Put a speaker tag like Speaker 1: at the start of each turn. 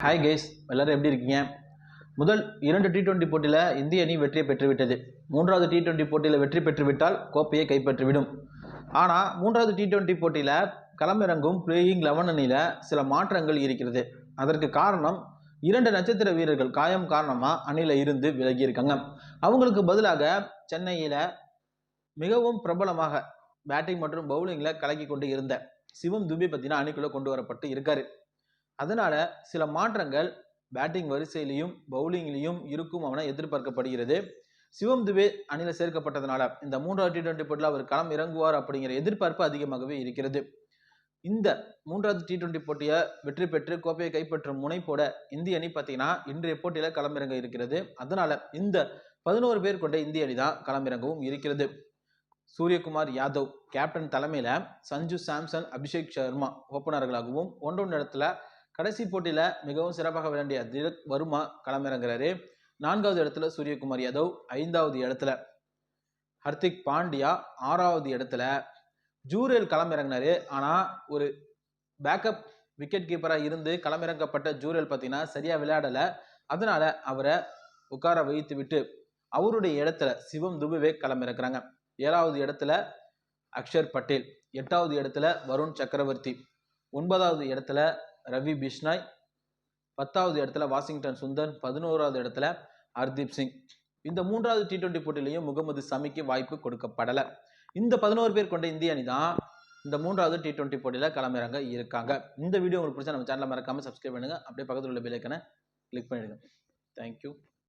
Speaker 1: Hi guys, எல்லாரும் எப்படி இருக்கீங்க? முதல் 2 T20 போட்டியில் இந்திய அணி வெற்றியை பெற்றுவிட்டது. 3வது T20 போட்டியில் வெற்றி பெற்றுவிட்டால் கோப்பையை கைப்பற்றிவிடும். ஆனால் 3வது T20 போட்டியில் களமிறங்கும் பிளேயிங் 11 அணியில் சில மாற்றங்கள் இருக்கிறது. அதற்கு காரணம் 2 நட்சத்திர வீரர்கள் காயம் காரணமாக அணியில் இருந்து விலகியிருக்காங்க. அவங்களுக்கு பதிலாக சென்னையில் மிகவும் பிரபலமாக பேட்டிங் மற்றும் பவுலிங்கில் கலக்கி கொண்டு இருந்த சிவம் துபே பற்றினா அணிக்குள்ளே கொண்டு வரப்பட்டு இருக்காரு. அதனால சில மாற்றங்கள் பேட்டிங் வரிசையிலையும் பவுலிங்லையும் இருக்கும் அவன எதிர்பார்க்கப்படுகிறது. சிவம் துபே அணியில் சேர்க்கப்பட்டதனால இந்த 3வது T20 போட்டியில் அவர் களம் இறங்குவார் அப்படிங்கிற எதிர்பார்ப்பு அதிகமாகவே இருக்கிறது. இந்த 3வது T20 போட்டியை வெற்றி பெற்று கோப்பையை கைப்பற்றும் முனைப்போட இந்திய அணி பார்த்தீங்கன்னா இன்றைய போட்டியில களமிறங்க இருக்கிறது. அதனால இந்த 11 பேர் கொண்ட இந்திய அணி தான் களமிறங்கவும் இருக்கிறது. சூரியகுமார் யாதவ் கேப்டன் தலைமையில சஞ்சு சாம்சன், அபிஷேக் சர்மா ஓப்பனர்களாகவும் 1 இடத்துல கடைசி போட்டியில மிகவும் சிறப்பாக விளையாடிய திலக் வர்மா களமிறங்குறாரு. 4வது இடத்துல சூரியகுமார் யாதவ், 5வது இடத்துல ஹர்திக் பாண்டியா, 6வது இடத்துல ஜூரேல் களமிறங்கினாரு. ஆனா ஒரு பேக்கப் விக்கெட் கீப்பரா இருந்து களமிறக்கப்பட்ட ஜூரேல் பார்த்தீங்கன்னா சரியா விளையாடல. அதனால அவரை உட்கார வைத்து விட்டு அவருடைய இடத்துல சிவம் துபே களமிறக்குறாங்க. 7வது இடத்துல அக்ஷர் பட்டேல், 8வது இடத்துல வருண் சக்கரவர்த்தி, 9வது இடத்துல ரவி பிஷ்னாய், 10வது இடத்துல வாஷிங்டன் சுந்தர், 11வது இடத்துல ஹர்தீப் சிங். இந்த 3வது T20 போட்டியிலையும் முகமது சமிக்கு வாய்ப்பு கொடுக்கப்படல. இந்த 11 பேர் கொண்ட இந்திய அணி தான் இந்த 3வது T20 போட்டியில களமிறங்க இருக்காங்க. இந்த வீடியோ உங்களுக்கு பிடிச்சா நம்ம சேனலை மறக்காம சப்ஸ்கிரைப் பண்ணுங்க. அப்படியே பக்கத்தில் உள்ள பெல் ஐகானை கிளிக் பண்ணிடுங்க. தேங்க்யூ.